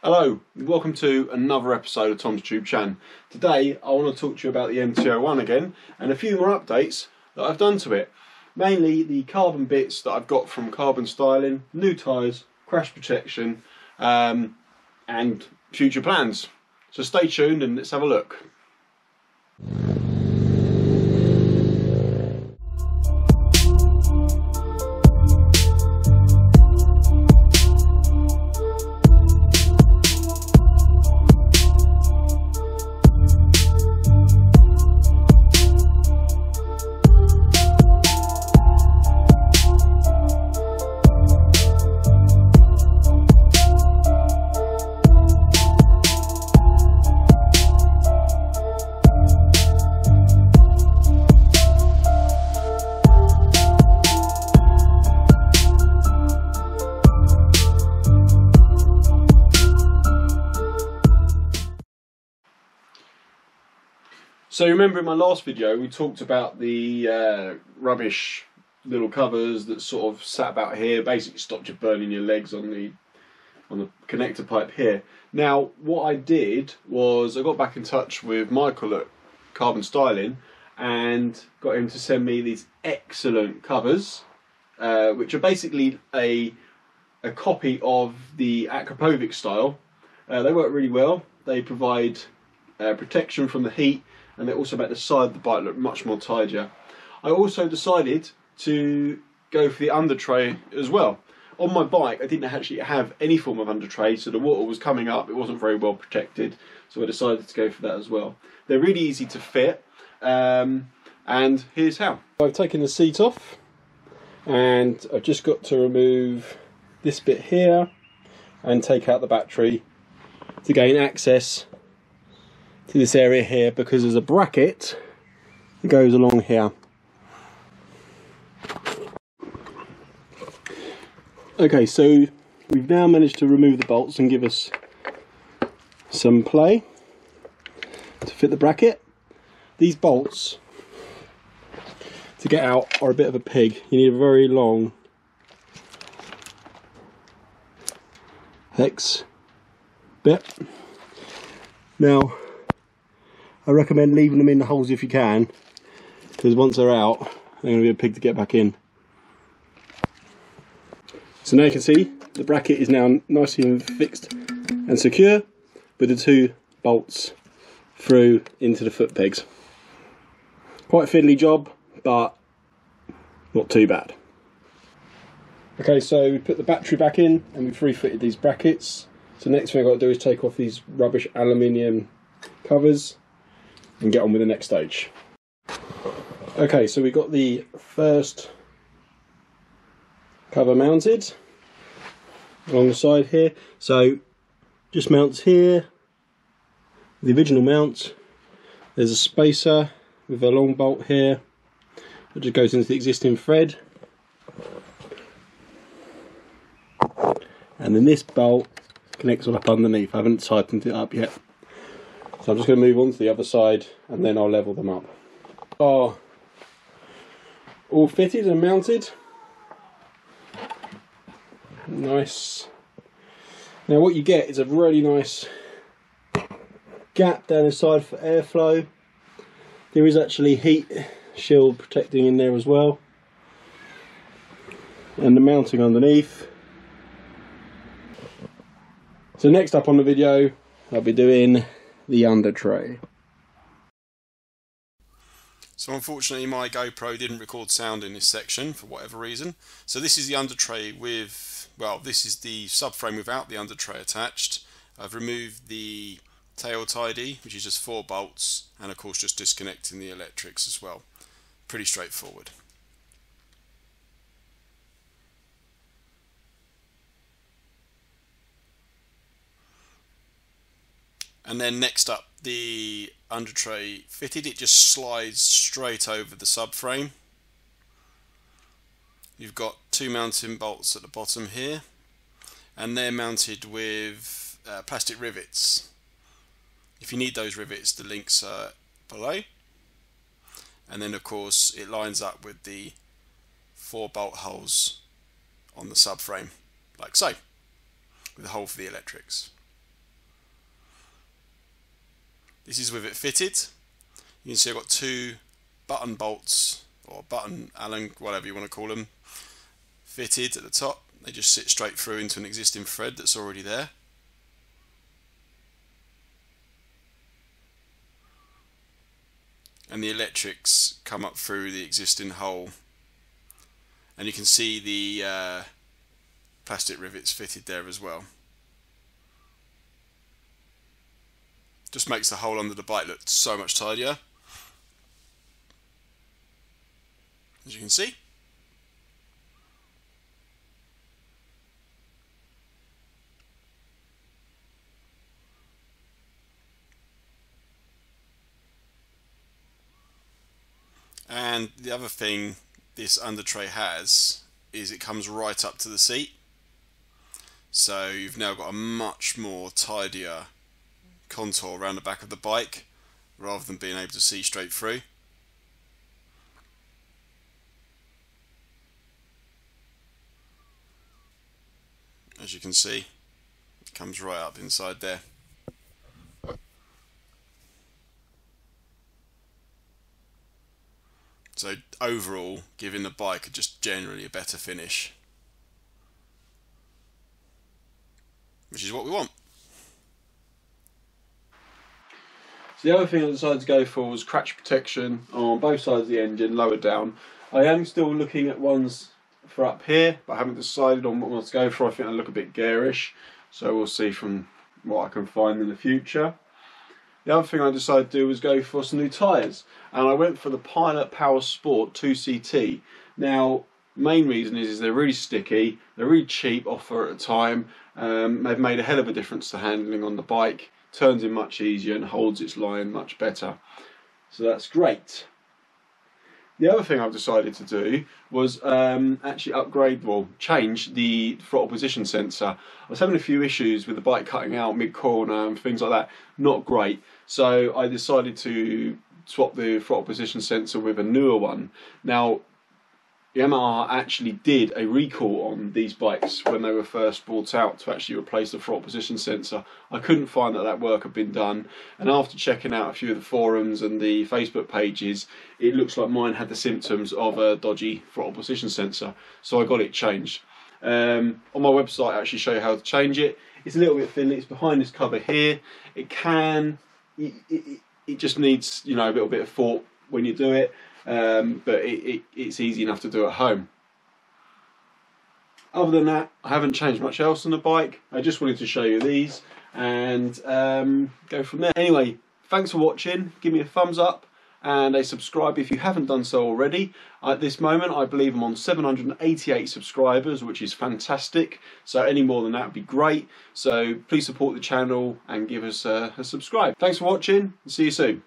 Hello, welcome to another episode of Tom's Tube Chan. Today I want to talk to you about the MT-01 again and a few more updates that I've done to it. Mainly the carbon bits that I've got from carbon styling, new tyres, crash protection and future plans. So stay tuned and let's have a look. So remember in my last video we talked about the rubbish little covers that sort of sat about here, basically stopped you burning your legs on the connector pipe here. Now what I did was I got back in touch with Michael at Carbon Styling and got him to send me these excellent covers, which are basically a copy of the Akrapovic style. They work really well. They provide protection from the heat, and they also make the side of the bike look much more tidier. I also decided to go for the Undertray as well. On my bike I didn't actually have any form of Undertray, so the water was coming up, it wasn't very well protected, so I decided to go for that as well. They're really easy to fit, and here's how. I've taken the seat off and I've just got to remove this bit here and take out the battery to gain access to this area here, because there's a bracket that goes along here. Okay, so we've now managed to remove the bolts and give us some play to fit the bracket. These bolts, to get out, are a bit of a pig. You need a very long hex bit. Now I recommend leaving them in the holes if you can, because once they're out they're going to be a pig to get back in. So now you can see the bracket is now nicely fixed and secure with the two bolts through into the foot pegs. Quite a fiddly job, but not too bad. Okay, so we put the battery back in and we've refitted these brackets. So next thing I've got to do is take off these rubbish aluminium covers and get on with the next stage. Okay, so we've got the first cover mounted along the side here. So just mounts here, the original mount. There's a spacer with a long bolt here that just goes into the existing thread, and then this bolt connects all up underneath. I haven't tightened it up yet. So I'm just going to move on to the other side and then I'll level them up. Are all fitted and mounted. Nice. Now what you get is a really nice gap down the side for airflow. There is actually heat shield protecting in there as well. And the mounting underneath. So next up on the video I'll be doing the Undertray. So unfortunately my GoPro didn't record sound in this section for whatever reason. So this is the Undertray with, well, this is the subframe without the Undertray attached. I've removed the tail tidy, which is just 4 bolts, and of course just disconnecting the electrics as well. Pretty straightforward. And then next up, the Undertray fitted. It just slides straight over the subframe. You've got 2 mounting bolts at the bottom here, and they're mounted with plastic rivets. If you need those rivets, the links are below. And then of course it lines up with the 4 bolt holes on the subframe. like so, with a hole for the electrics. This is with it fitted. You can see I've got two button bolts, or button Allen, whatever you want to call them, fitted at the top. They just sit straight through into an existing thread that's already there. And the electrics come up through the existing hole. And you can see the plastic rivets fitted there as well. Just makes the hole under the bike look so much tidier, as you can see. And the other thing this Undertray has is it comes right up to the seat, so you've now got a much more tidier contour around the back of the bike rather than being able to see straight through. As you can see, it comes right up inside there. So overall, giving the bike just generally a better finish, which is what we want. So the other thing I decided to go for was crash protection on both sides of the engine, lower down. I am still looking at ones for up here, but I haven't decided on what ones to go for. I think they look a bit garish, so we'll see from what I can find in the future. The other thing I decided to do was go for some new tyres, and I went for the Pilot Power Sport 2CT. Now, main reason is they're really sticky, they're really cheap, offer at a time. They've made a hell of a difference to handling on the bike, turns in much easier and holds its line much better. So that's great. The other thing I've decided to do was actually upgrade, well, change the throttle position sensor. I was having a few issues with the bike cutting out mid-corner and things like that. Not great. So I decided to swap the throttle position sensor with a newer one. Now, Yamaha actually did a recall on these bikes when they were first brought out to actually replace the throttle position sensor. I couldn't find that work had been done, and after checking out a few of the forums and the Facebook pages, it looks like mine had the symptoms of a dodgy throttle position sensor, so I got it changed. On my website I actually show you how to change it. It's a little bit thin, it's behind this cover here. It just needs, you know, a little bit of thought when you do it. But it's easy enough to do at home. Other than that, I haven't changed much else on the bike. I just wanted to show you these and go from there. Anyway, thanks for watching. Give me a thumbs up and a subscribe if you haven't done so already. At this moment, I believe I'm on 788 subscribers, which is fantastic. So any more than that would be great. So please support the channel and give us a subscribe. Thanks for watching and see you soon.